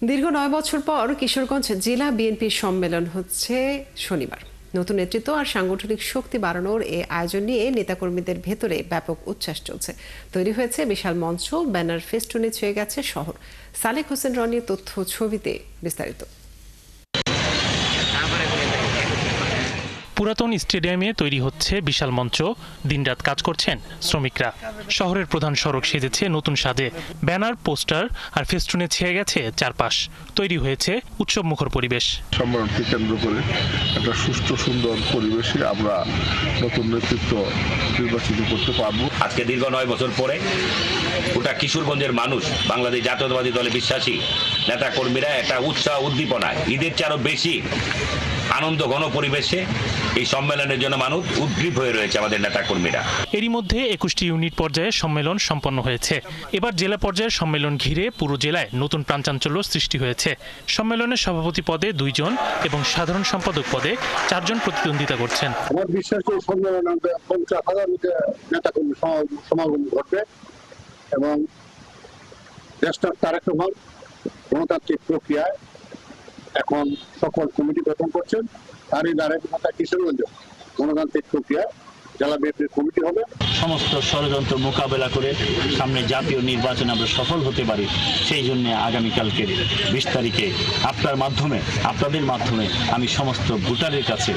দীর্ঘ ৯ বছর পর কিশোরগঞ্জ জেলা বিএনপির সম্মেলন হচ্ছে শনিবার। নতুন নেতৃত্ব আর সাংগঠনিক শক্তি বাড়ানোর এই আয়োজন নিয়ে নেতাকর্মীদের ভেতরে ব্যাপক উচ্ছ্বাস চলছে। তৈরি হয়েছে বিশাল মঞ্চ, ব্যানার, ফেস্টুনে ছুঁয়ে গেছে শহর। সালেক হোসেন রনির তথ্য ছবিতে বিস্তারিত। পুরাতন স্টেডিয়ামে তৈরি হচ্ছে বিশাল মঞ্চ। দিনরাত কাজ করছেন শ্রমিকরা। শহরের প্রধান সড়ক সেজেছে নতুন সাজে। ব্যানার, পোস্টার আর ফেস্টুনে ছেয়ে গেছে চারপাশ। তৈরি হয়েছে উৎসব মুখর পরিবেশ। সম্মেলনকে কেন্দ্র করে একটা সুষ্ঠু সুন্দর পরিবেশে আমরা নতুন নেতৃত্ব নির্বাচিত করতে পারবো। আজকে দীর্ঘ ৯ বছর পরে গোটা কিশোরগঞ্জের মানুষ বাংলাদেশ জাতীয়তাবাদী দলে বিশ্বাসী নেতা কর্মীরা একটা উৎসাহ উদ্দীপনায় ঈদের চেয়ে আরো বেশি আনন্দ ঘন পরিবেশে এই সম্মেলনের জন্য মানুষ উদ্গ্রীব হয়ে রয়েছে আমাদের নেতা কর্মীরা। এরই মধ্যে ২১টি ইউনিট পর্যায়ে সম্মেলন সম্পন্ন হয়েছে। এবার জেলা পর্যায়ের সম্মেলন ঘিরে পুরো জেলায় নতুন প্রাণচাঞ্চল্য সৃষ্টি হয়েছে। সম্মেলনের সভাপতি পদে ২ জন এবং সাধারণ সম্পাদক পদে ৪ জন প্রতিদ্বন্দ্বিতা করছেন। আমার বিশ্বাস এই সম্মেলনে ৫০,০০০ নেতা কর্মী সমাগম ঘটবে এবং দেশটার তারেক রহমান গণতান্ত্রিক প্রক্রিয়ায় এখন সকল কমিটি গঠন করছেন। তারই দ্বারা কিশোরগঞ্জ গণতান্ত্রিক প্রক্রিয়ায় জেলা বিএনপির কমিটি হবে। সমস্ত ষড়যন্ত্র মোকাবেলা করে সামনে জাতীয় নির্বাচনে আমরা সফল হতে পারি, সেই জন্য আগামীকালকে ২০ তারিখে আপনাদের মাধ্যমে আমি সমস্ত ভোটারের কাছে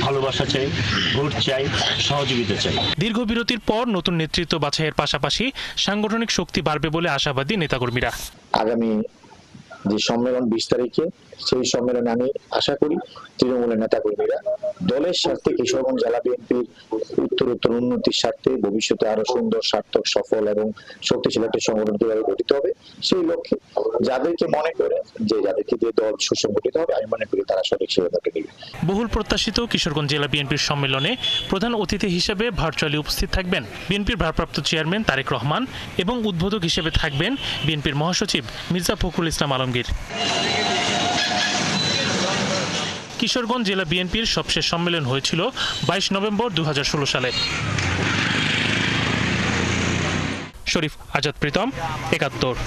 ভালোবাসা চাই, ভোট চাই, সহযোগিতা চাই। দীর্ঘ বিরতির পর নতুন নেতৃত্ব বাছাইয়ের পাশাপাশি সাংগঠনিক শক্তি বাড়বে বলে আশাবাদী নেতাকর্মীরা। আগামী যে সম্মেলন ২০ তারিখে, সেই সম্মেলনে আমি আশা করি তৃণমূলের নেতাকর্মীরা দলের স্বার্থে, কিশোরগঞ্জ জেলা বিএনপির উত্তরোত্তর উন্নতির স্বার্থে ভবিষ্যতে আরো সুন্দর, সার্থক, সফল এবং শক্তিশালী একটি সংগঠন কিভাবে গঠিত হবে, সেই লক্ষ্যে যাদেরকে মনে করে যাদেরকে দিয়ে দল সুসংগঠিত হবে, আমি মনে করি তারা সঠিক সেবাকে দেবে। বহুল প্রত্যাশিত কিশোরগঞ্জ জেলা বিএনপির সম্মেলনে প্রধান অতিথি হিসেবে ভার্চুয়ালি উপস্থিত থাকবেন বিএনপির ভারপ্রাপ্ত চেয়ারম্যান তারেক রহমান এবং উদ্বোধক হিসেবে থাকবেন বিএনপির মহাসচিব মির্জা ফখরুল ইসলাম আলমগীর। কিশোরগঞ্জ জেলা বিএনপির সবশেষ সম্মেলন হয়েছিল ২২ নভেম্বর ২০১৬ সালে। শরীফ আজাদ প্রীতম, ৭১।